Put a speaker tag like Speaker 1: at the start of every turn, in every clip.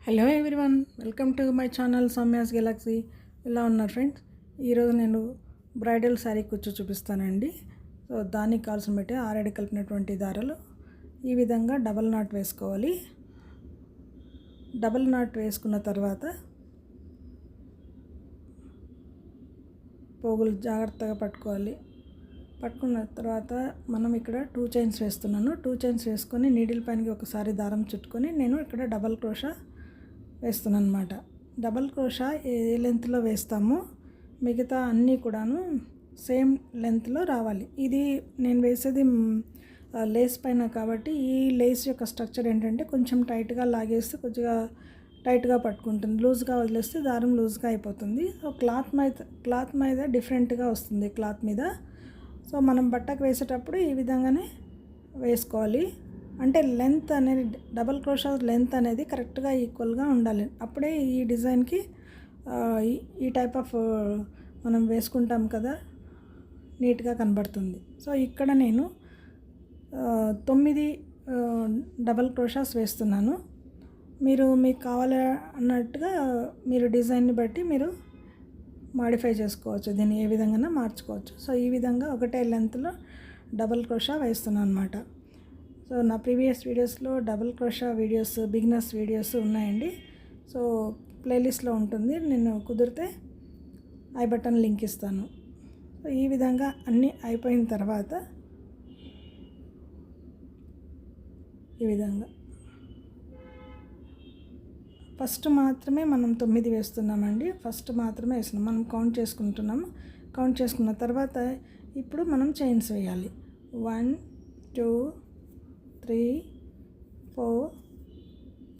Speaker 1: Hello everyone, welcome to my channel Soumya's Galaxy. ఎలా ఉన్నారు friends? ఈరోజు నేను బ్రైడల్ శారీ కుచ్చు చూపిస్తానండి. సో దానికి కావాల్సిన బట్టి ఆరేడు కలిపినటువంటి దారాలు ఈ విధంగా డబల్ నాట్ వేసుకోవాలి. డబల్ నాట్ వేసుకున్న తర్వాత పోగులు జాగ్రత్తగా పట్టుకోవాలి. పట్టుకున్న తర్వాత మనం ఇక్కడ 2 చైన్స్ వేస్తున్నాను. 2 చైన్స్ వేసుకొని నీడిల్ పైనకి ఒకసారి దారం చుట్టుకొని నేను ఇక్కడ డబల్ క్రోషా వేస్తున్నాను అనమాట. డబల్ క్రోషా ఏ లెంత్లో వేస్తామో మిగతా అన్నీ కూడాను సేమ్ లెంత్లో రావాలి. ఇది నేను వేసేది లేస్ పైన కాబట్టి ఈ లేస్ యొక్క స్ట్రక్చర్ ఏంటంటే కొంచెం టైట్గా లాగేస్తే కొద్దిగా టైట్గా పట్టుకుంటుంది, లూజ్గా వదిలేస్తే దారం లూజ్గా అయిపోతుంది. సో క్లాత్ మీద డిఫరెంట్గా వస్తుంది క్లాత్ మీద. సో మనం బట్టకు వేసేటప్పుడు ఈ విధంగానే వేసుకోవాలి. అంటే లెంత్ అనేది డబల్ క్రోషా లెంత్ అనేది కరెక్ట్గా ఈక్వల్గా ఉండాలి. అప్పుడే ఈ డిజైన్కి ఈ టైప్ ఆఫ్ మనం వేసుకుంటాం కదా, నీట్గా కనబడుతుంది. సో ఇక్కడ నేను 9 డబల్ క్రోషాస్ వేస్తున్నాను. మీకు కావాలి అన్నట్టుగా మీరు డిజైన్ని బట్టి మీరు మాడిఫై చేసుకోవచ్చు, దీన్ని ఏ విధంగా మార్చుకోవచ్చు. సో ఈ విధంగా ఒకటే లెంత్లో డబల్ క్రోషా వేస్తున్నాను అనమాట. సో నా ప్రీవియస్ వీడియోస్లో double crochet videos, beginners videos ఉన్నాయండి. సో ప్లేలిస్ట్లో ఉంటుంది, నేను కుదిరితే ఐ బటన్ లింక్ ఇస్తాను. సో ఈ విధంగా అన్నీ అయిపోయిన తర్వాత ఈ విధంగా ఫస్ట్ మాత్రమే మనం 9 వేస్తున్నామండి. ఫస్ట్ మాత్రమే వేస్తున్నాం, మనం కౌంట్ చేసుకుంటున్నాము. కౌంట్ చేసుకున్న తర్వాత ఇప్పుడు మనం చైన్స్ వేయాలి. 1 2 3 4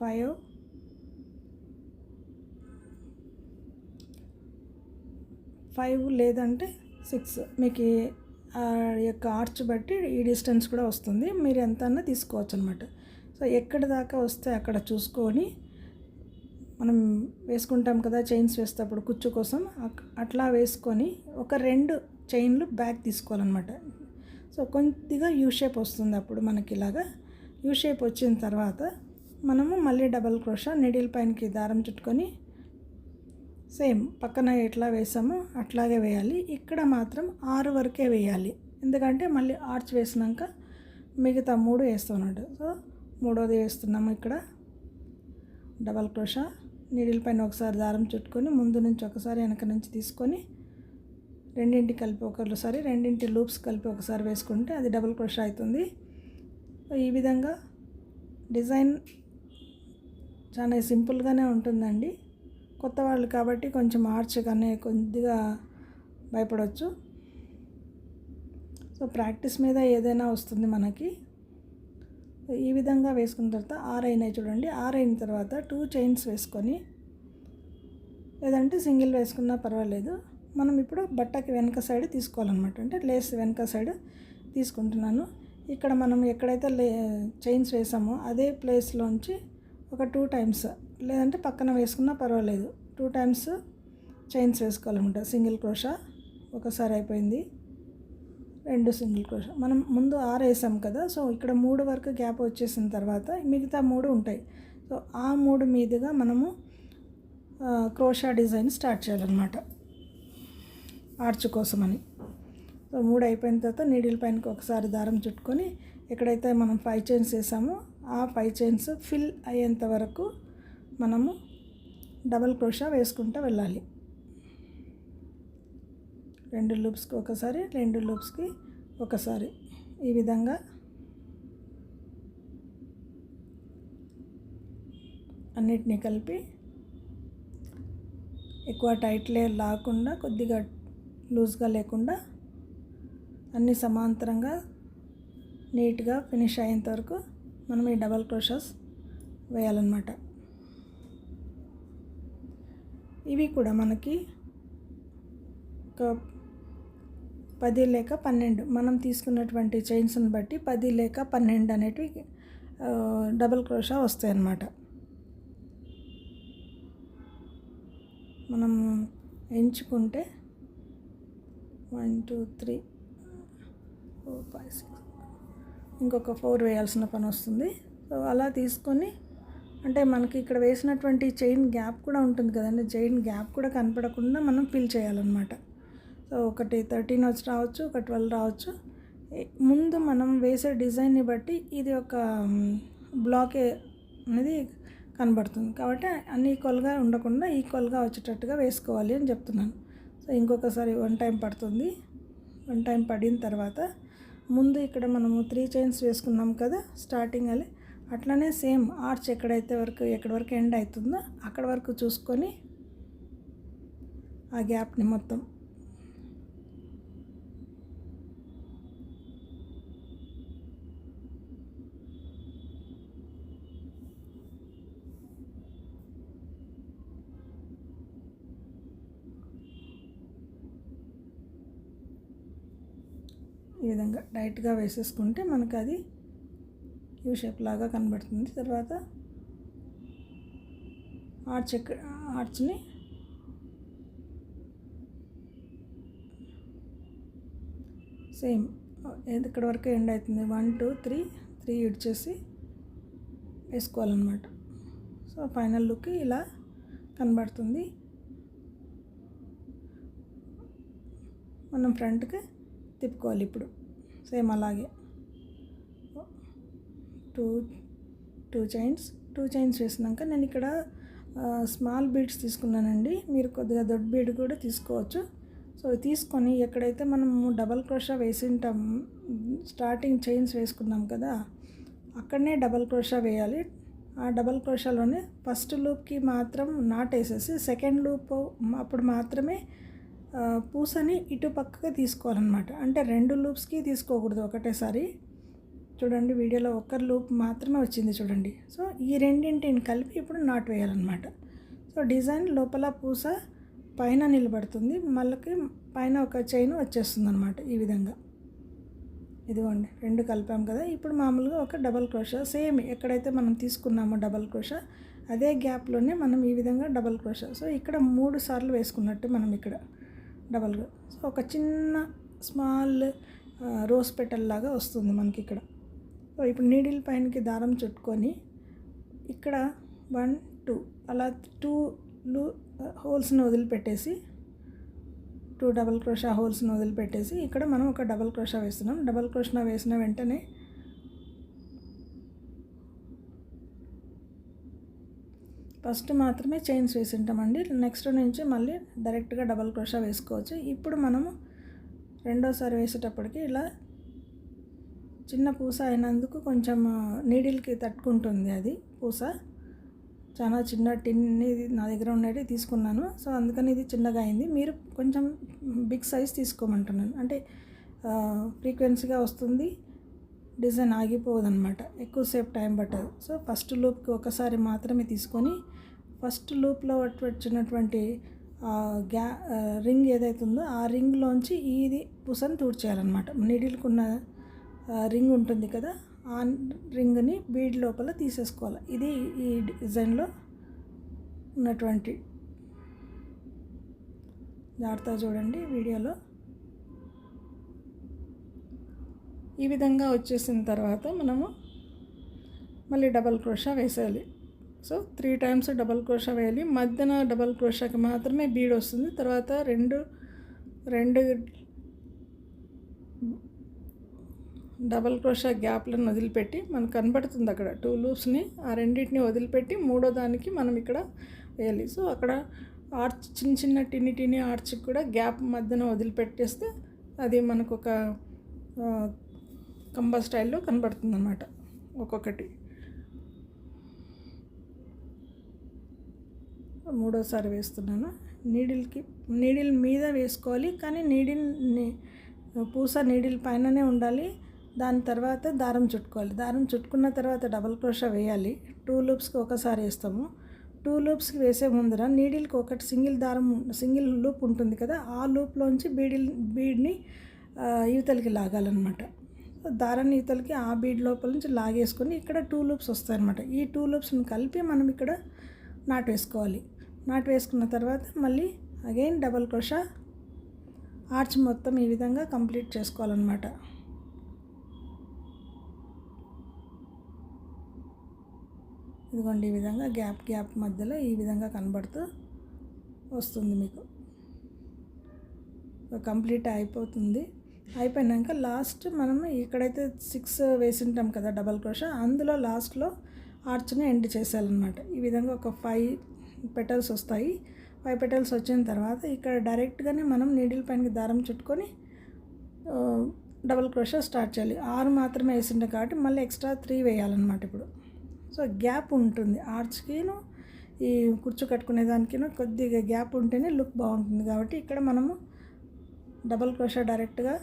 Speaker 1: 5 5 లేదంటే 6, మీకు యొక్క ఆర్చ్ బట్టి ఈ డిస్టెన్స్ కూడా వస్తుంది, మీరు ఎంత అన్నా తీసుకోవచ్చు అనమాట. సో ఎక్కడి దాకా వస్తే అక్కడ చూసుకొని మనం వేసుకుంటాం కదా చైన్స్ వేసేటప్పుడు కుచ్చు కోసం, అట్లా వేసుకొని ఒక 2 చైన్లు బ్యాక్ తీసుకోవాలన్నమాట. సో కొద్దిగా యూ షేప్ వస్తుంది అప్పుడు మనకి. ఇలాగా యూ షేప్ వచ్చిన తర్వాత మనము మళ్ళీ డబల్ క్రోషా నీడిల్ పైనకి దారం చుట్టుకొని సేమ్ పక్కన ఎట్లా వేసామో అట్లాగే వేయాలి. ఇక్కడ మాత్రం 6 వరకే వేయాలి, ఎందుకంటే మళ్ళీ ఆర్చ్ వేసినాక మిగతా 3 వేస్తున్నాడు. సో 3వది వేస్తున్నాము. ఇక్కడ డబల్ క్రోషా నీడిల్ పైన ఒకసారి దారం చుట్టుకొని ముందు నుంచి ఒకసారి వెనక నుంచి తీసుకొని రెండింటి కలిపి ఒకసారి, రెండింటి లూప్స్ కలిపి ఒకసారి వేసుకుంటే అది డబల్ క్రోషా అవుతుంది. ఈ విధంగా డిజైన్ చాలా సింపుల్గానే ఉంటుందండి. కొత్త వాళ్ళు కాబట్టి కొంచెం ఆర్చ్ కానీ కొద్దిగా భయపడవచ్చు. సో ప్రాక్టీస్ మీద ఏదైనా వస్తుంది మనకి. ఈ విధంగా వేసుకున్న తర్వాత 6 అయినాయి చూడండి. 6 అయిన తర్వాత 2 చైన్స్ వేసుకొని, లేదంటే సింగిల్ వేసుకున్నా పర్వాలేదు. మనం ఇప్పుడు బట్టకి వెనక సైడ్ తీసుకోవాలన్నమాట, అంటే లేస్ వెనక సైడ్ తీసుకుంటున్నాను. ఇక్కడ మనం ఎక్కడైతే చైన్స్ వేసామో అదే ప్లేస్లోంచి ఒక 2 టైమ్స్, లేదంటే పక్కన వేసుకున్నా పర్వాలేదు, 2 టైమ్స్ చైన్స్ వేసుకోవాలన్నమాట. సింగిల్ క్రోషా ఒకసారి అయిపోయింది, 2 సింగిల్ క్రోషా. మనం ముందు 6 వేసాం కదా, సో ఇక్కడ 3 వరకు గ్యాప్ వచ్చేసిన తర్వాత మిగతా 3 ఉంటాయి. సో ఆ 3 మీదుగా మనము క్రోషా డిజైన్ స్టార్ట్ చేయాలన్నమాట ఆర్చ్ కోసమని. సో 3 అయిపోయిన తర్వాత నీడిల్ పైనకి ఒకసారి దారం చుట్టుకొని ఎక్కడైతే మనం 5 చైన్స్ వేసామో ఆ 5 చైన్స్ ఫిల్ అయ్యేంత వరకు మనము డబల్ క్రోషా వేసుకుంటూ వెళ్ళాలి. 2 లూప్స్కి ఒకసారి, 2 లూప్స్కి ఒకసారి, ఈ విధంగా అన్నిటినీ కలిపి ఎక్కువ టైట్లే లేకుండా కొద్దిగా లూజ్గా లేకుండా అన్నీ సమాంతరంగా నీట్గా ఫినిష్ అయ్యేంత వరకు మనం ఈ డబల్ క్రోషాస్ వేయాలన్నమాట. ఇవి కూడా మనకి ఒక 10 లేక 12 మనం తీసుకున్నటువంటి చైన్స్ని బట్టి 10 లేక 12 అనేటివి డబల్ క్రోషా వస్తాయి అన్నమాట. మనం ఎంచుకుంటే 1 2 3 4 5 6 ఇంకొక 4 వేయాల్సిన పని వస్తుంది. సో అలా తీసుకొని అంటే మనకి ఇక్కడ వేసినటువంటి చైన్ గ్యాప్ కూడా ఉంటుంది కదండి, చైన్ గ్యాప్ కూడా కనపడకుండా మనం ఫిల్ చేయాలన్నమాట. సో ఒకటి 13 వచ్చి రావచ్చు, ఒక 12 రావచ్చు. ముందు మనం వేసే డిజైన్ని బట్టి ఇది ఒక బ్లాకే అనేది కనబడుతుంది, కాబట్టి అన్ని ఈక్వల్గా ఉండకుండా ఈక్వల్గా వచ్చేటట్టుగా వేసుకోవాలి అని చెప్తున్నాను. సో ఇంకొకసారి 1 టైం పడుతుంది. 1 టైం పడిన తర్వాత ముందు ఇక్కడ మనము 3 చైన్స్ వేసుకున్నాం కదా స్టార్టింగ్, అట్లనే సేమ్ ఆర్చ్ ఎక్కడి వరకు ఎండ్ అవుతుందో అక్కడ వరకు చూసుకొని ఆ గ్యాప్ని మొత్తం ఈ విధంగా డైరెక్ట్గా వేసేసుకుంటే మనకు అది యూ షేప్ లాగా కనబడుతుంది. తర్వాత ఆర్చ్ని సేమ్ ఇక్కడ వరకు ఎండ్ అవుతుంది. 1 2 3 ఇడ్చేసి వేసుకోవాలన్నమాట. సో ఫైనల్ లుక్ ఇలా కనబడుతుంది. మనం ఫ్రంట్కి తిప్పుకోవాలి ఇప్పుడు సేమ్ అలాగే. టూ చైన్స్ వేసినాక నేను ఇక్కడ స్మాల్ బీడ్స్ తీసుకున్నానండి. మీరు కొద్దిగా దొడ్డ బీడ్ కూడా తీసుకోవచ్చు. సో తీసుకొని ఎక్కడైతే మనము డబల్ క్రోషా వేసింటాం, స్టార్టింగ్ చైన్స్ వేసుకున్నాం కదా, అక్కడనే డబల్ క్రోషా వేయాలి. ఆ డబల్ క్రోషాలోనే ఫస్ట్ లూప్కి మాత్రం నాట్ వేసేసి సెకండ్ లూప్ అప్పుడు మాత్రమే పూసని ఇటు పక్కగా తీసుకోవాలన్నమాట. అంటే 2 లూప్స్కి తీసుకోకూడదు ఒకటేసారి. చూడండి వీడియోలో ఒక లూప్ మాత్రమే వచ్చింది చూడండి. సో ఈ రెండింటిని కలిపి ఇప్పుడు నాట్ వేయాలన్నమాట. సో డిజైన్ లోపల పూస పైన నిలబడుతుంది, మళ్ళీ పైన ఒక చైన్ వచ్చేస్తుంది అనమాట. ఈ విధంగా ఇదిగోండి 2 కలిపాం కదా. ఇప్పుడు మామూలుగా ఒక డబల్ క్రోషా సేమ్ ఎక్కడైతే మనం తీసుకున్నామో డబల్ క్రోషా అదే గ్యాప్లోనే మనం ఈ విధంగా డబల్ క్రోషా. సో ఇక్కడ 3 సార్లు వేసుకున్నట్టు మనం ఇక్కడ డబల్గా. సో ఒక చిన్న స్మాల్ రోజ్ పెటల్ లాగా వస్తుంది మనకి ఇక్కడ. సో ఇప్పుడు నీడిల్ పైనకి దారం చుట్టుకొని ఇక్కడ 1 2 అలా 2 హోల్స్ని వదిలిపెట్టేసి 2 డబల్ క్రోషా హోల్స్ని వదిలిపెట్టేసి ఇక్కడ మనం ఒక డబల్ క్రోషా వేస్తున్నాం. డబల్ క్రోషా వేసిన వెంటనే ఫస్ట్ మాత్రమే చైన్స్ వేసి ఉంటామండి. నెక్స్ట్ నుంచి మళ్ళీ డైరెక్ట్గా డబల్ క్రోషా వేసుకోవచ్చు. ఇప్పుడు మనము రెండోసారి వేసేటప్పటికి ఇలా చిన్న పూస అయినందుకు కొంచెం నీడిల్కి తట్టుకుంటుంది అది పూస. చాలా చిన్న టిన్ ఇది నా దగ్గర ఉండేది తీసుకున్నాను. సో అందుకని ఇది చిన్నగా అయింది. మీరు కొంచెం బిగ్ సైజ్ తీసుకోమంటున్నాను, అంటే ఫ్రీక్వెన్సీగా వస్తుంది, డిజైన్ ఆగిపోదన్నమాట, ఎక్కువసేపు టైం పట్టదు. సో ఫస్ట్ లూప్కి ఒకసారి మాత్రమే తీసుకొని ఫస్ట్ లూప్లో వచ్చినటువంటి రింగ్ ఏదైతే ఉందో ఆ రింగ్లోంచి ఇది పూసని తూడ్చేయాలన్నమాట. నీడిల్కున్న రింగ్ ఉంటుంది కదా, ఆ రింగ్ని బీడ్ లోపల తీసేసుకోవాలి. ఇది ఈ డిజైన్లో ఉన్నటువంటి జాగ్రత్తగా చూడండి వీడియోలో. ఈ విధంగా వచ్చేసిన తర్వాత మనము మళ్ళీ డబల్ క్రోషా వేసేయాలి. సో 3 టైమ్స్ డబల్ క్రోషా వేయాలి. మధ్యన డబల్ క్రోషాకి మాత్రమే బీడ్ వస్తుంది. తర్వాత రెండు డబల్ క్రోషా గ్యాప్లను వదిలిపెట్టి మనకు కనబడుతుంది అక్కడ 2 లూప్స్ని, ఆ రెండింటిని వదిలిపెట్టి మూడో దానికి మనం ఇక్కడ వేయాలి. సో అక్కడ ఆర్చ్ చిన్న టిని ఆర్చ్కి కూడా గ్యాప్ మధ్యన వదిలిపెట్టేస్తే అది మనకు ఒక కంబా స్టైల్లో కనబడుతుంది అన్నమాట. ఒక్కొక్కటి మూడోసారి వేస్తున్నాను. నీడిల్ మీద వేసుకోవాలి, కానీ పూస నీడిల్ పైననే ఉండాలి. దాని తర్వాత దారం చుట్టుకోవాలి. దారం చుట్టుకున్న తర్వాత డబల్ క్రోషా వేయాలి. 2 లూప్స్కి ఒకసారి వేస్తాము. 2 లూప్స్కి వేసే ముందర నీడిల్కి ఒకటి సింగిల్ లూప్ ఉంటుంది కదా, ఆ లూప్లోంచి బీడ్ని యువతలకి లాగాలన్నమాట. దారాన్ని యువతలకి ఆ బీడ్ లోపల నుంచి లాగేసుకొని ఇక్కడ 2 లూప్స్ వస్తాయన్నమాట. ఈ 2 లూప్స్ని కలిపి మనం ఇక్కడ నాట్ వేసుకోవాలి. నాట్ వేసుకున్న తర్వాత మళ్ళీ అగైన్ డబల్ క్రోషా ఆర్చ్ మొత్తం ఈ విధంగా కంప్లీట్ చేసుకోవాలన్నమాట. ఇదిగోండి ఈ విధంగా గ్యాప్ మధ్యలో ఈ విధంగా కనబడుతూ వస్తుంది మీకు. కంప్లీట్ అయిపోతుంది. అయిపోయినాక లాస్ట్ మనం ఇక్కడైతే 6 వేసింటాం కదా డబల్ క్రోషా, అందులో లాస్ట్లో ఆర్చ్ని ఎండ్ చేసేయాలన్నమాట. ఈ విధంగా ఒక 5 పెటల్స్ వస్తాయి. 5 పెటల్స్ వచ్చిన తర్వాత ఇక్కడ డైరెక్ట్గానే మనం నీడిల్ పైనకి దారం చుట్టుకొని డబల్ క్రోషా స్టార్ట్ చేయాలి. 6 మాత్రమే వేసింటాం కాబట్టి మళ్ళీ ఎక్స్ట్రా 3 వేయాలన్నమాట ఇప్పుడు. సో గ్యాప్ ఉంటుంది ఆర్చ్కిను ఈ కుర్చీ కట్టుకునే దానికిను కొద్దిగా గ్యాప్ ఉంటేనే లుక్ బాగుంటుంది. కాబట్టి ఇక్కడ మనము డబల్ క్రోషా డైరెక్ట్గా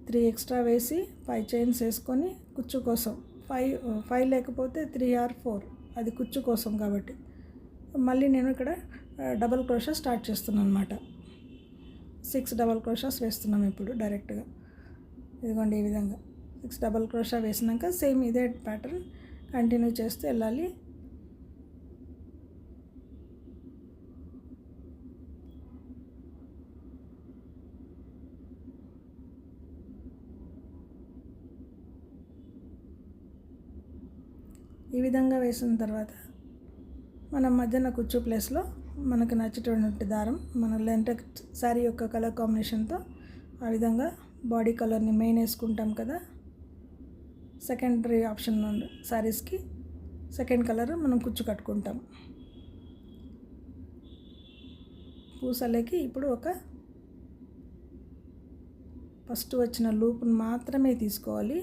Speaker 1: 3 ఎక్స్ట్రా వేసి 5 చైన్స్ వేసుకొని కుచ్చు కోసం 5 లేకపోతే 3 or 4 అది కుచ్చు కోసం. కాబట్టి మళ్ళీ నేను ఇక్కడ డబల్ క్రోషా స్టార్ట్ చేస్తున్నాను అనమాట. 6 డబల్ క్రోషాస్ వేస్తున్నాం ఇప్పుడు డైరెక్ట్గా. ఇదిగోండి ఈ విధంగా 6 డబల్ క్రోషా వేసినాక సేమ్ ఇదే ప్యాటర్న్ కంటిన్యూ చేస్తూ వెళ్ళాలి. ఈ విధంగా వేసిన తర్వాత మనం మధ్యన కుచ్చు ప్లేస్లో మనకు నచ్చేటువంటి దారం మన లెంట శారీ యొక్క కలర్ కాంబినేషన్తో ఆ విధంగా బాడీ కలర్ని మెయిన్ వేసుకుంటాం కదా, సెకండరీ ఆప్షన్ శారీస్కి సెకండ్ కలర్ మనం కుచ్చు కట్టుకుంటాం. పూసలకి ఇప్పుడు ఒక ఫస్ట్ వచ్చిన లూప్ని మాత్రమే తీసుకోవాలి.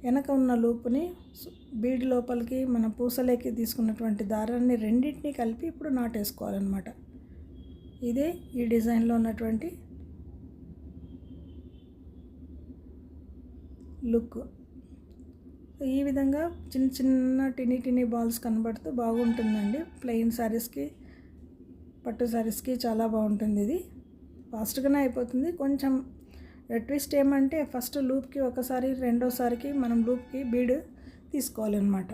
Speaker 1: వెనక ఉన్న లూప్ని బీడ్ లోపలికి మన పూసలేకి తీసుకున్నటువంటి దారాన్ని రెండింటినీ కలిపి ఇప్పుడు నాటేసుకోవాలన్నమాట. ఇదే ఈ డిజైన్లో ఉన్నటువంటి లుక్. ఈ విధంగా చిన్న చిన్న టినీ బాల్స్ కనబడుతూ బాగుంటుందండి. ప్లెయిన్ శారీస్కి పట్టు శారీస్కి చాలా బాగుంటుంది. ఇది ఫాస్ట్గానే అయిపోతుంది. కొంచెం ట్విస్ట్ ఏమంటే ఫస్ట్ లూప్కి ఒకసారి రెండోసారికి మనం లూప్కి బీడ్ తీసుకోవాలన్నమాట.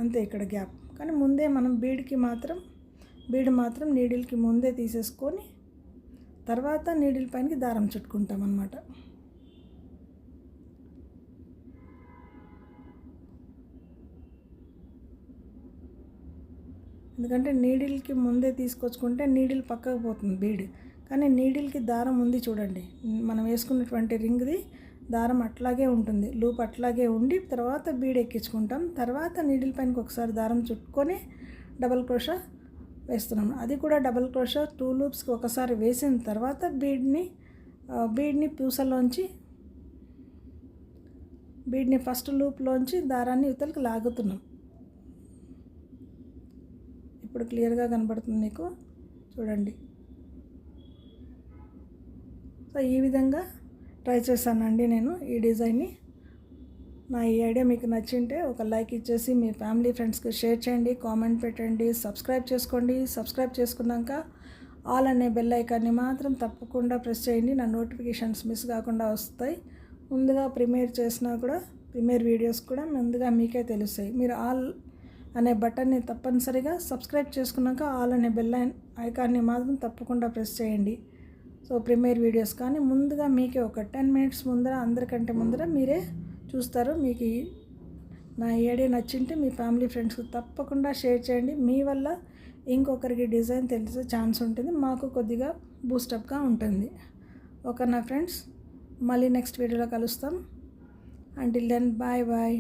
Speaker 1: అంతే ఇక్కడ గ్యాప్. కానీ ముందే మనం బీడ్ మాత్రం నీడిల్కి ముందే తీసేసుకొని తర్వాత నీడిల్ పైనకి దారం చుట్టుకుంటాం అన్నమాట. ఎందుకంటే నీడిల్కి ముందే తీసుకొచ్చుకుంటే నీడిల్ పక్కకు పోతుంది బీడ్. కానీ నీడిల్కి దారం ఉంది చూడండి, మనం వేసుకున్నటువంటి రింగ్ది దారం అట్లాగే ఉంటుంది, లూప్ అట్లాగే ఉండి తర్వాత బీడ్ ఎక్కించుకుంటాం. తర్వాత నీడిల్ పైనకి ఒకసారి దారం చుట్టుకొని డబల్ క్రోషా వేస్తున్నాం. అది కూడా డబల్ క్రోషా 2 లూప్స్కి ఒకసారి వేసిన తర్వాత బీడ్ని పూసలోంచి ఫస్ట్ లూప్లోంచి దారాన్ని ఇవతలకి లాగుతున్నాం. ఇప్పుడు క్లియర్గా కనబడుతుంది మీకు చూడండి. సో ఈ విధంగా ట్రై చేశానండి నేను ఈ డిజైన్ని. నా ఈ ఐడియా మీకు నచ్చింటే ఒక లైక్ ఇచ్చేసి మీ ఫ్యామిలీ ఫ్రెండ్స్కి షేర్ చేయండి, కామెంట్ పెట్టండి, సబ్స్క్రైబ్ చేసుకోండి. సబ్స్క్రైబ్ చేసుకున్నాక ఆల్ అనే బెల్ ఐకాన్ని మాత్రం తప్పకుండా ప్రెస్ చేయండి. నా నోటిఫికేషన్స్ మిస్ కాకుండా వస్తాయి. ముందుగా ప్రీమియర్ వీడియోస్ కూడా ముందుగా మీకే తెలుస్తాయి. మీరు ఆల్ అనే బటన్ని తప్పనిసరిగా సబ్స్క్రైబ్ చేసుకున్నాక ఆల్ అనే బెల్ ఐకాన్ని మాత్రం తప్పకుండా ప్రెస్ చేయండి. సో ప్రీమియర్ వీడియోస్ కానీ ముందుగా మీకే ఒక 10 minutes ముందర అందరికంటే ముందర మీరే చూస్తారు. మీకు నా ఐడియా నచ్చింటే మీ ఫ్యామిలీ ఫ్రెండ్స్కి తప్పకుండా షేర్ చేయండి. మీ వల్ల ఇంకొకరికి డిజైన్ తెలిసే ఛాన్స్ ఉంటుంది, మాకు కొద్దిగా బూస్టప్గా ఉంటుంది. ఓకే నా ఫ్రెండ్స్, మళ్ళీ నెక్స్ట్ వీడియోలో కలుస్తాం. Until then bye.